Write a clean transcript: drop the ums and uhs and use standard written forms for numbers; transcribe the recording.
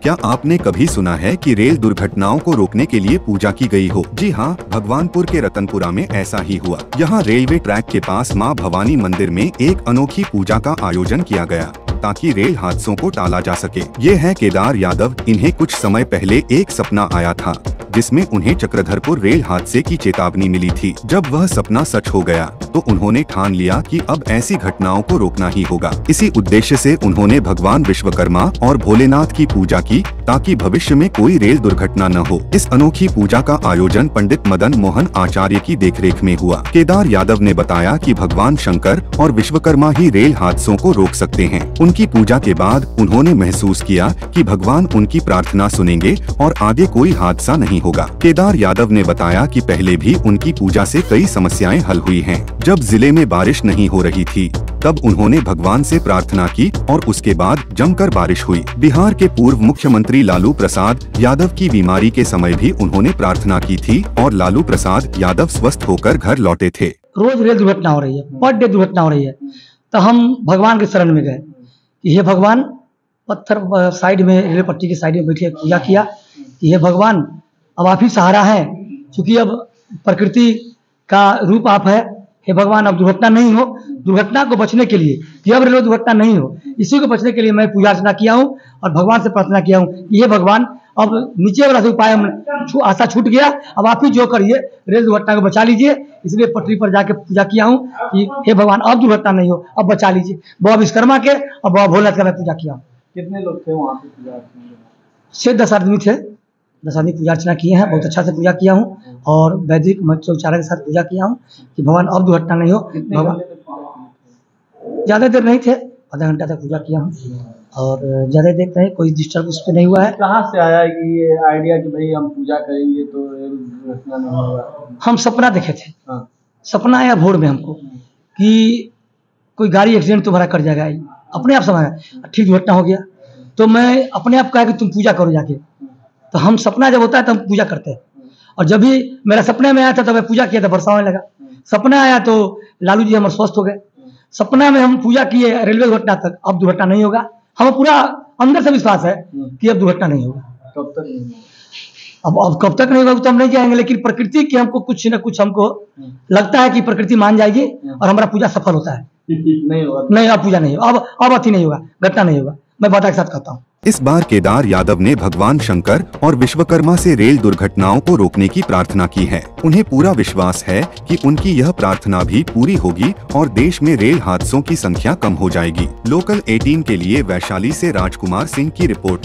क्या आपने कभी सुना है कि रेल दुर्घटनाओं को रोकने के लिए पूजा की गई हो? जी हाँ, भगवानपुर के रतनपुरा में ऐसा ही हुआ। यहाँ रेलवे ट्रैक के पास मां भवानी मंदिर में एक अनोखी पूजा का आयोजन किया गया ताकि रेल हादसों को टाला जा सके। ये है केदार यादव। इन्हें कुछ समय पहले एक सपना आया था जिसमें उन्हें चक्रधरपुर रेल हादसे की चेतावनी मिली थी। जब वह सपना सच हो गया तो उन्होंने ठान लिया कि अब ऐसी घटनाओं को रोकना ही होगा। इसी उद्देश्य से उन्होंने भगवान विश्वकर्मा और भोलेनाथ की पूजा की ताकि भविष्य में कोई रेल दुर्घटना न हो। इस अनोखी पूजा का आयोजन पंडित मदन मोहन आचार्य की देखरेख में हुआ। केदार यादव ने बताया कि भगवान शंकर और विश्वकर्मा ही रेल हादसों को रोक सकते हैं। उनकी पूजा के बाद उन्होंने महसूस किया कि भगवान उनकी प्रार्थना सुनेंगे और आगे कोई हादसा नहीं होगा। केदार यादव ने बताया कि पहले भी उनकी पूजा से कई समस्याएं हल हुई हैं। जब जिले में बारिश नहीं हो रही थी तब उन्होंने भगवान से प्रार्थना की और उसके बाद जमकर बारिश हुई। बिहार के पूर्व मुख्यमंत्री लालू प्रसाद यादव की बीमारी के समय भी उन्होंने प्रार्थना की थी और लालू प्रसाद यादव स्वस्थ होकर घर लौटे थे। रोज रेल दुर्घटना हो रही है, पर डे दुर्घटना हो रही है, तो हम भगवान के शरण में गए कि हे भगवान, पत्थर साइड में रेल पट्टी के साइड में बैठे पूजा किया कि हे भगवान, अब आप ही सहारा है, क्योंकि अब प्रकृति का रूप आप है। हे भगवान, अब दुर्घटना नहीं हो, दुर्घटना को बचने के लिए कि अब रेल दुर्घटना नहीं हो, इसी को बचने के लिए मैं पूजा अर्चना किया हूँ और भगवान से प्रार्थना किया हूँ कि हे भगवान, अब नीचे वाला से उपाय आशा छूट गया, अब आप ही जो करिए, रेल दुर्घटना को बचा लीजिए। इसलिए पटरी पर जाके पूजा किया हूँ कि हे भगवान, अब दुर्घटना नहीं हो, अब बचा लीजिए। बाबा विश्वकर्मा के और बाबा भोलेनाथ का मैं पूजा किया हूँ। कितने लोग थे वहाँ पे पूजा अर्चना? से 10 आदमी थे। 10 आदमी पूजा अर्चना किए हैं, बहुत अच्छा से पूजा किया हूँ और वैदिक मंत्रोच्चारण के साथ पूजा किया हूँ कि भगवान अब दुर्घटना नहीं हो। भगवान ज़्यादा देर नहीं थे, आधा घंटा तक पूजा किया हूँ और ज़्यादा देर नहीं, कोई डिस्टर्ब उस पर नहीं हुआ है। कहाँ से आया कि ये आइडिया कि भाई हम पूजा करेंगे तो दुर्घटना नहीं होगा? हम सपना देखे थे। हाँ। सपना आया भोर में हमको कि कोई गाड़ी एक्सीडेंट तुम्हारा कर जाएगा, अपने आप समय ठीक दुर्घटना हो गया, तो मैं अपने आप कहा कि तुम पूजा करो जाके। तो हम सपना जब होता है तो हम पूजा करते हैं, और जब भी मेरा सपने में आया था तो मैं पूजा किया था, वर्षा होने लगा। सपना आया तो लालू जी हमारे स्वस्थ हो गए। सपना में हम पूजा किए रेलवे दुर्घटना तक, अब दुर्घटना नहीं होगा। हमें पूरा अंदर से विश्वास है कि अब दुर्घटना नहीं होगा। कब तक नहीं होगा? अब कब तक नहीं होगा तो हम नहीं जाएंगे, लेकिन प्रकृति की हमको कुछ न कुछ हमको लगता है कि प्रकृति मान जाएगी और हमारा पूजा सफल होता है। नहीं होगा? नहीं, अब पूजा नहीं होगा, अब अति नहीं होगा, घटना नहीं होगा, मैं बात के साथ कहता हूँ। इस बार केदार यादव ने भगवान शंकर और विश्वकर्मा से रेल दुर्घटनाओं को रोकने की प्रार्थना की है। उन्हें पूरा विश्वास है कि उनकी यह प्रार्थना भी पूरी होगी और देश में रेल हादसों की संख्या कम हो जाएगी। लोकल 18 के लिए वैशाली से राजकुमार सिंह की रिपोर्ट।